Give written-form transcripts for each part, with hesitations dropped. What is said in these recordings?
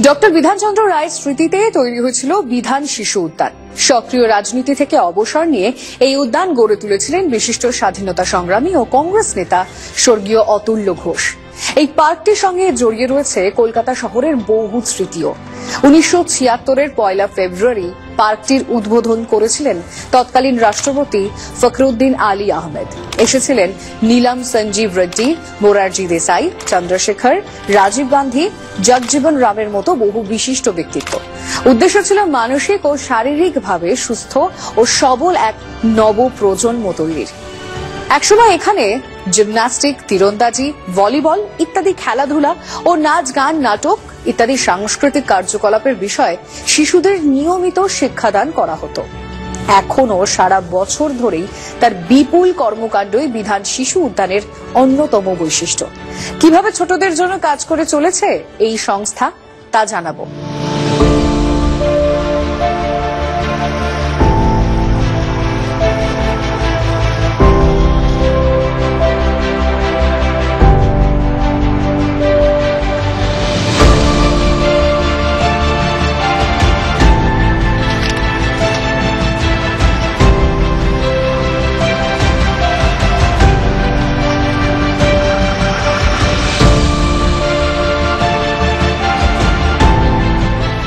Doctor Bidhanchandra রায়ের স্মৃতিতে তৈরি হয়েছিল বিধান শিশু উদ্যান। সক্রিয় রাজনীতি থেকে অবসর নিয়ে এই উদ্যান গড়ে তুলেছিলেন বিশিষ্ট স্বাধীনতা সংগ্রামী ও কংগ্রেস নেতা স্বর্গীয় অতুল্য ঘোষ। এই পার্কটির সঙ্গে জড়িয়ে রয়েছে কলকাতা শহরের বহু স্মৃতিও। 1976-এর 1 ফেব্রুয়ারি পার্কটির উদ্বোধন করেছিলেন তৎকালীন রাষ্ট্রপতি ফখরুদ্দিন আলী আহমেদ। এসেছিলেন নীলম সঞ্জীব রেড্ডি, মোরারজি দেসাই, চন্দ্রশেখর, রাজীব গান্ধী, জগজীবন রামের মতো বহু বিশিষ্ট ব্যক্তিত্ব। উদ্দেশ্য ছিল মানসিক ও শারীরিকভাবে সুস্থ ও সবল এক নব প্রজন্ম তৈরির। একসময় এখানে জিমন্যাস্টিক, তীরন্দাজি, ভলিবল ইত্যাদি খেলাধুলা ও নাচ, গান, নাটক ইত্যাদি সাংস্কৃতিক কার্যকলাপের বিষয়ে শিশুদের নিয়মিত শিক্ষাদান করা হতো। এখনো সারা বছর ধরেই তার বিপুল কর্মকাণ্ডই বিধান শিশু উদ্যানের অন্যতম বৈশিষ্ট্য। কিভাবে ছোটদের জন্য কাজ করে চলেছে এই সংস্থা তা জানাবো।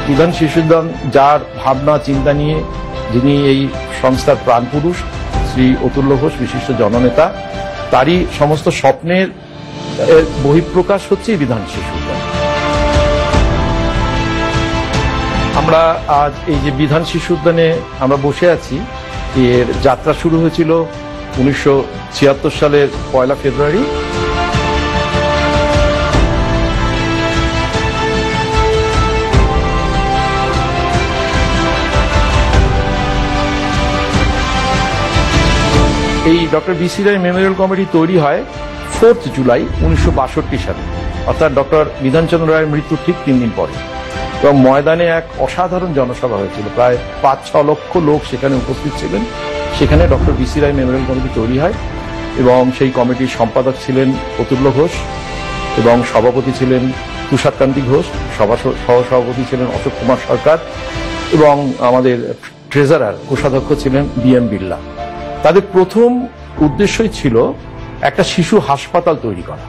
বিধান শিশু উদ্যান, যার ভাবনা চিন্তা নিয়ে যিনি এই সংস্থার প্রাণপুরুষ শ্রী অতুল্য ঘোষ, বিশিষ্ট জননেতা, তারই সমস্ত স্বপ্নের বহিঃপ্রকাশ হচ্ছে বিধান শিশু উদ্যান। আমরা আজ এই যে বিধান শিশু উদ্যানে আমরা বসে আছি, এর যাত্রা শুরু হয়েছিল 1976 সালের 1 ফেব্রুয়ারি। এই ডক্টর বিসি রায় মেমোরিয়াল কমিটি তৈরি হয় 4 জুলাই 1962 সালে, অর্থাৎ ডক্টর বিধানচন্দ্র রায়ের মৃত্যুর ঠিক 3 দিন পরে। এবং ময়দানে এক অসাধারণ জনসভা হয়েছিল, প্রায় 5-6 লক্ষ লোক সেখানে উপস্থিত ছিলেন। সেখানে ডক্টর বিসি রায় মেমোরিয়াল কমিটি তৈরি হয় এবং সেই কমিটির সম্পাদক ছিলেন অতুল্য ঘোষ এবং সভাপতি ছিলেন তুষারকান্তি ঘোষ, সহসভাপতি ছিলেন অশোক কুমার সরকার এবং আমাদের ট্রেজারার কোষাধ্যক্ষ ছিলেন BM বিড়লা। তাদের প্রথম উদ্দেশ্যই ছিল একটা শিশু হাসপাতাল তৈরি করা।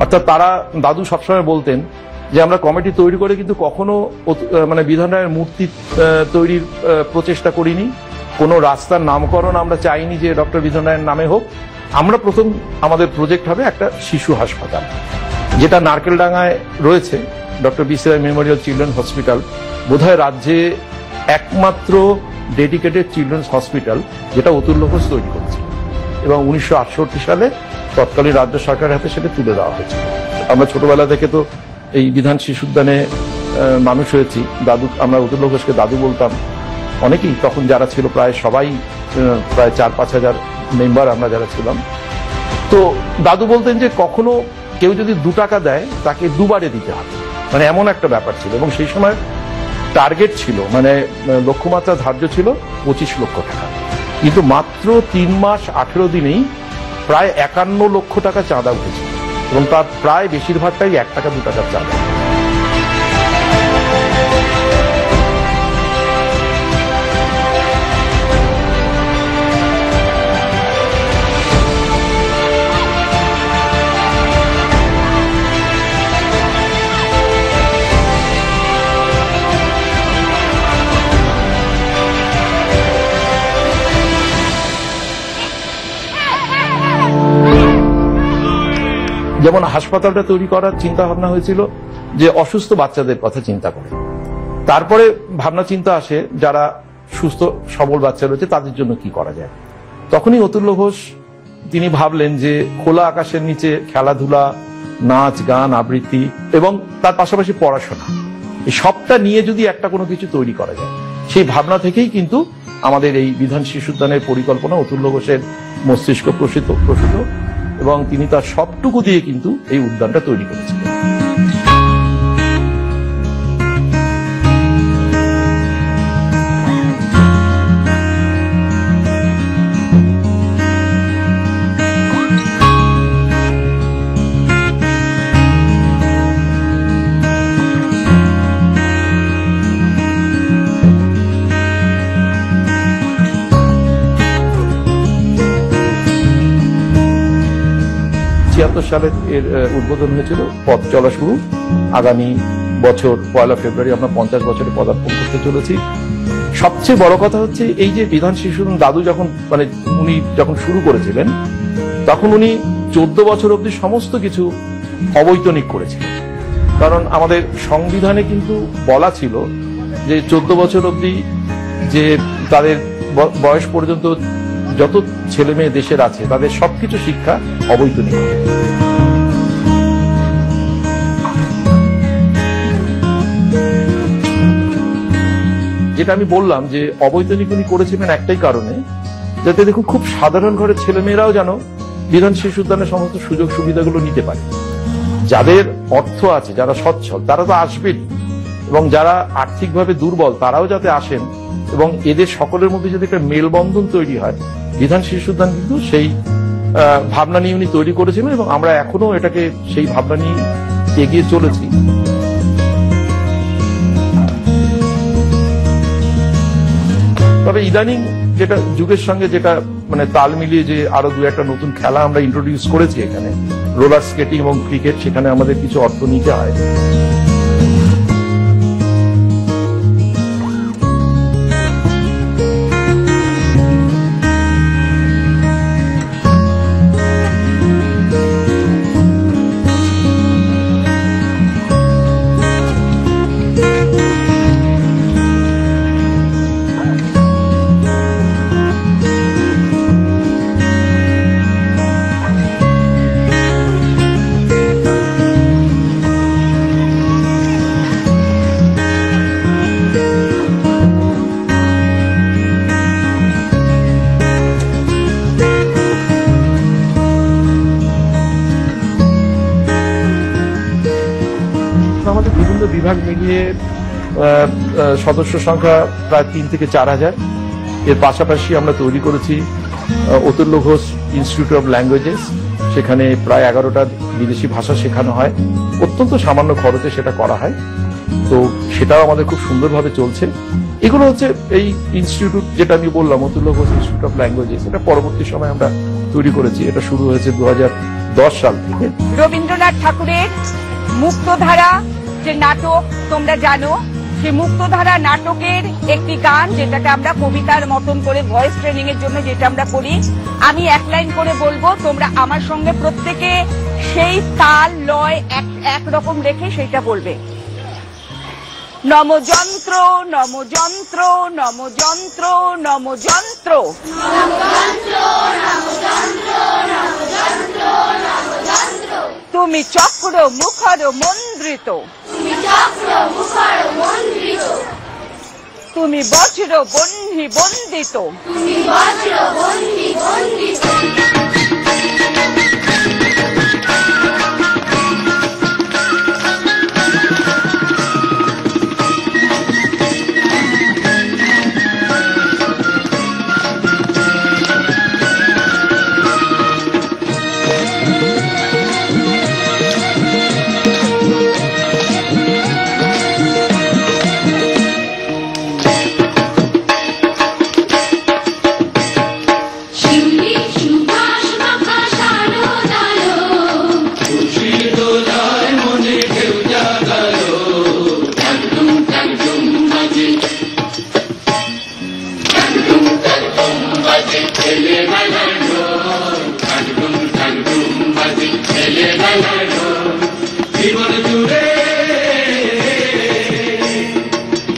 অর্থাৎ তারা, দাদু সবসময় বলতেন যে আমরা কমিটি তৈরি করে কিন্তু কখনো বিধান রায়ের মূর্তি তৈরির প্রচেষ্টা করিনি, কোনো রাস্তার নামকরণ আমরা চাইনি যে ডক্টর বিধান রায়ের নামে হোক। আমরা প্রথম আমাদের প্রজেক্ট হবে একটা শিশু হাসপাতাল, যেটা নারকেলডাঙ্গায় রয়েছে, ডক্টর বিসি রায় মেমোরিয়াল চিলড্রেন হসপিটাল, বোধহয় রাজ্যে একমাত্র ডেডিকেটেড চিলড্রেন্স হসপিটাল যেটা অতুল্য ঘোষ তৈরি করেছিল। এবং 1968 সালে তৎকালীন রাজ্য সরকারের হাতে সেটা তুলে দেওয়া হয়েছিল। আমরা ছোটবেলা থেকে তো এই বিধান শিশু উদ্যানে মানুষ হয়েছি। দাদু, আমরা অতুল্য ঘোষকে দাদু বলতাম। অনেকেই তখন যারা ছিল, প্রায় সবাই, প্রায় 4-5 হাজার মেম্বার আমরা যারা ছিলাম, তো দাদু বলতেন যে কখনো কেউ যদি 2 টাকা দেয় তাকে 2 বারে দিতে হবে, এমন একটা ব্যাপার ছিল। এবং সেই সময় টার্গেট ছিল, লক্ষ্যমাত্রা ধার্য ছিল 25 লক্ষ টাকা, কিন্তু মাত্র 3 মাস 18 দিনেই প্রায় 51 লক্ষ টাকা চাঁদা উঠেছিল এবং তার প্রায় বেশিরভাগটাই 1 টাকা 2 টাকার চাঁদা। যেমন হাসপাতালটা তৈরি করার চিন্তা ভাবনা হয়েছিল যে অসুস্থ বাচ্চাদের কথা চিন্তা করে, তারপরে ভাবনা চিন্তা আসে যারা সুস্থ সবল বাচ্চা রয়েছে তাদের জন্য কি করা যায়। তখনই অতুল্য ঘোষ তিনি ভাবলেন যে খোলা আকাশের নিচে খেলাধুলা, নাচ, গান, আবৃত্তি এবং তার পাশাপাশি পড়াশোনা, এই সবটা নিয়ে যদি একটা কোনো কিছু তৈরি করা যায়, সেই ভাবনা থেকেই কিন্তু আমাদের এই বিধান শিশু উদ্যানের পরিকল্পনা অতুল্য ঘোষের মস্তিষ্ক প্রসূত এবং তিনি তার সবটুকু দিয়ে কিন্তু এই উদ্যানটা তৈরি করেছিলেন। সালে এর উদ্বোধন হয়েছিল। পথ চলা শুরু, আগামী বছর 1 ফেব্রুয়ারি আমরা 50 বছরে পদার্পণ করতে চলেছি। সবচেয়ে বড় কথা হচ্ছে এই যে বিধান শিশু দাদু যখন উনি যখন শুরু করেছিলেন, তখন উনি 14 বছর অবধি সমস্ত কিছু অবৈতনিক করেছিলেন। কারণ আমাদের সংবিধানে কিন্তু বলা ছিল যে 14 বছর অবধি যে তাদের বয়স পর্যন্ত যত ছেলে মেয়ে দেশের আছে তাদের সবকিছু শিক্ষা অবৈতনিক। যেটা আমি বললাম যে অবৈতনিক উনি করেছিলেন একটাই কারণে, যাতে দেখুন খুব সাধারণ ঘরের ছেলে মেয়েরাও যেন বিধান শিশু উদ্যানের সমস্ত সুযোগ সুবিধাগুলো নিতে পারে। যাদের অর্থ আছে, যারা সচ্ছল, তারা তো আসবেন, এবং যারা আর্থিকভাবে দুর্বল তারাও যাতে আসেন, এবং এদের সকলের মধ্যে যদি একটা মেলবন্ধন তৈরি হয়। বিধান শিশু উদ্যান কিন্তু সেই ভাবনা নিয়ে উনি তৈরি করেছিলেন, এবং আমরা এখনো এটাকে সেই ভাবনা নিয়ে এগিয়ে চলেছি। তবে ইদানিং যেটা যুগের সঙ্গে যেটা তাল মিলিয়ে যে আরো 2-1টা নতুন খেলা আমরা ইন্ট্রোডিউস করেছি এখানে, রোলার স্কেটিং এবং ক্রিকেট, সেখানে আমাদের কিছু অর্থ নিতে হয়। আমাদের বিভিন্ন বিভাগ মিলিয়ে সদস্য সংখ্যা প্রায় 3 থেকে 4,000। এর পাশাপাশি আমরা তৈরি করেছি অতুল্য ঘোষ ইনস্টিটিউট অফ ল্যাঙ্গুয়েজেস, সেখানে প্রায় 11টা বিদেশি ভাষা শেখানো হয়, অত্যন্ত সামান্য খরচে সেটা করা হয়। তো সেটাও আমাদের খুব সুন্দরভাবে চলছে। এগুলো হচ্ছে এই ইনস্টিটিউট, যেটা আমি বললাম অতুল্য ঘোষ ইনস্টিটিউট অফ ল্যাঙ্গুয়েজেস, এটা পরবর্তী সময় আমরা তৈরি করেছি। এটা শুরু হয়েছে 2010 সাল থেকে। রবীন্দ্রনাথ ঠাকুরের মুক্তধারা যে নাটক তোমরা জানো, সেই মুক্তধারা নাটকের একটি গান, যেটাকে আমরা কবিতার মতন করে ভয়েস ট্রেনিং এর জন্য যেটা আমরা করি, আমি 1 লাইন করে বলবো, তোমরা আমার সঙ্গে প্রত্যেকে সেই তাল লয় একরকম রেখে সেটা বলবে। নমযন্ত্র নমযন্ত্র নমযন্ত্র নমযন্ত্র, তুমি চক্র মুখর মন্দ্রিত, তুমি বজ্র বহ্নি বন্দিত।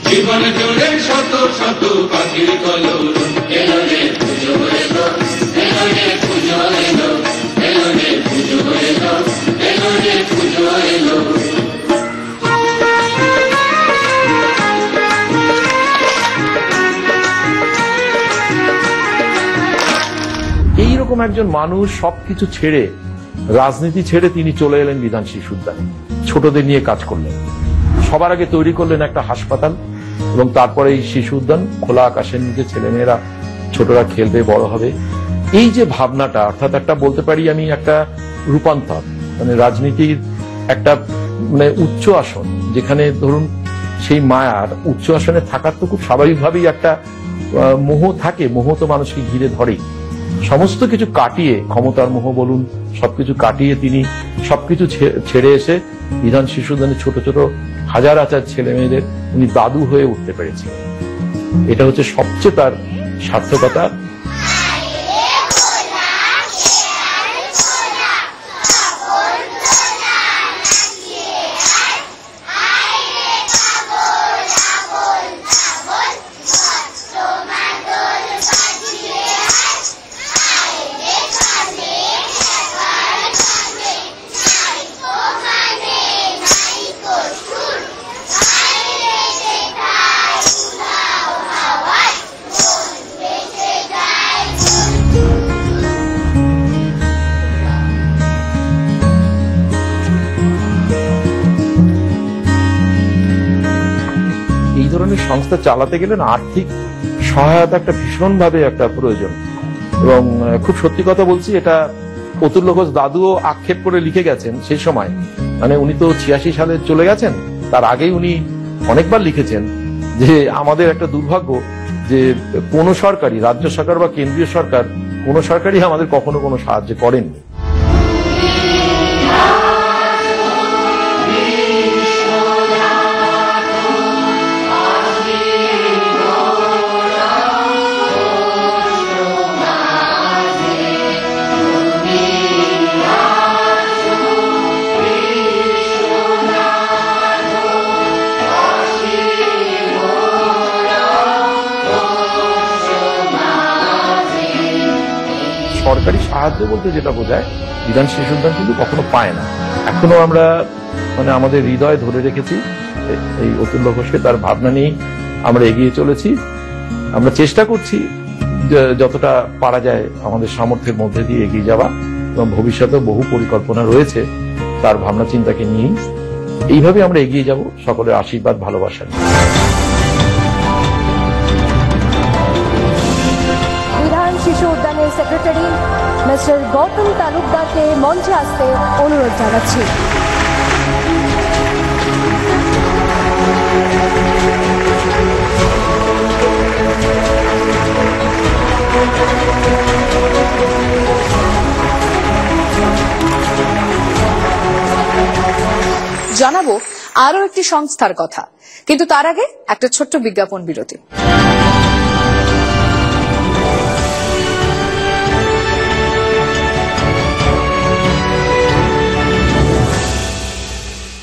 জীবন জুড়ে শত শত পাখির কলরব, এলো রে পুজো এলো, এলো রে পুজো এলো, এলো রে পুজো এলো, এলো রে পুজো এলো। এইরকম একজন মানুষ সবকিছু ছেড়ে, রাজনীতি ছেড়ে তিনি চলে এলেন বিধান শিশু উদ্যানে, ছোটদের নিয়ে কাজ করলেন। সবার আগে তৈরি করলেন একটা হাসপাতাল, এবং তারপরে এই শিশু উদ্যান, খোলা আকাশের নিচে ছেলেমেয়েরা ছোটরা খেলবে, বড় হবে। এই যে ভাবনাটা, অর্থাৎ একটা বলতে পারি আমি একটা রূপান্তর, রাজনীতির একটা উচ্চ আসন, যেখানে ধরুন সেই মায়ার উচ্চ আসনে থাকার তো খুব স্বাভাবিকভাবেই একটা মোহ থাকে, মোহ তো মানুষকে ঘিরে ধরে। সমস্ত কিছু কাটিয়ে, ক্ষমতার মোহ বলুন, সবকিছু কাটিয়ে তিনি সবকিছু ছেড়ে এসে বিধান শিশু উদ্যানের ছোট ছোট হাজার হাজার ছেলে মেয়েদের উনি দাদু হয়ে উঠতে পেরেছিলেন। এটা হচ্ছে সবচেয়ে তার সার্থকতা। এই ধরনের সংস্থা চালাতে গেলে না আর্থিক সহায়তা একটা ভীষণভাবে একটা প্রয়োজন। এবং খুব সত্যি কথা বলছি, এটা অতুল্য ঘোষ দাদুও আক্ষেপ করে লিখে গেছেন সেই সময়। মানে উনি তো 86 সালে চলে গেছেন, তার আগেই উনি অনেকবার লিখেছেন যে আমাদের একটা দুর্ভাগ্য যে কোন সরকারই, রাজ্য সরকার বা কেন্দ্রীয় সরকার, কোন সরকারই আমাদের কখনো কোনো সাহায্য করেননি। সরকারি সাহায্য বলতে যেটা বোঝায়, বিধান শিশু উদ্যান কিন্তু কখনো পায় না। এখনো আমরা আমাদের হৃদয়ে ধরে রেখেছি এই অতুল্য ঘোষকে, তার ভাবনা নিয়েই আমরা এগিয়ে চলেছি। আমরা চেষ্টা করছি যতটা পারা যায় আমাদের সামর্থ্যের মধ্যে দিয়ে এগিয়ে যাওয়া, এবং ভবিষ্যতে বহু পরিকল্পনা রয়েছে তার ভাবনা চিন্তাকে নিয়েই। এইভাবে আমরা এগিয়ে যাব সকলের আশীর্বাদ, ভালোবাসা নিয়ে। বিধান শিশু উদ্যানের সেক্রেটারি মিস্টার গৌতম তালুকদারকে মঞ্চে আসতে অনুরোধ জানাচ্ছি। জানাবো আরো একটি সংস্থার কথা, কিন্তু তার আগে একটা ছোট্ট বিজ্ঞাপন বিরতি।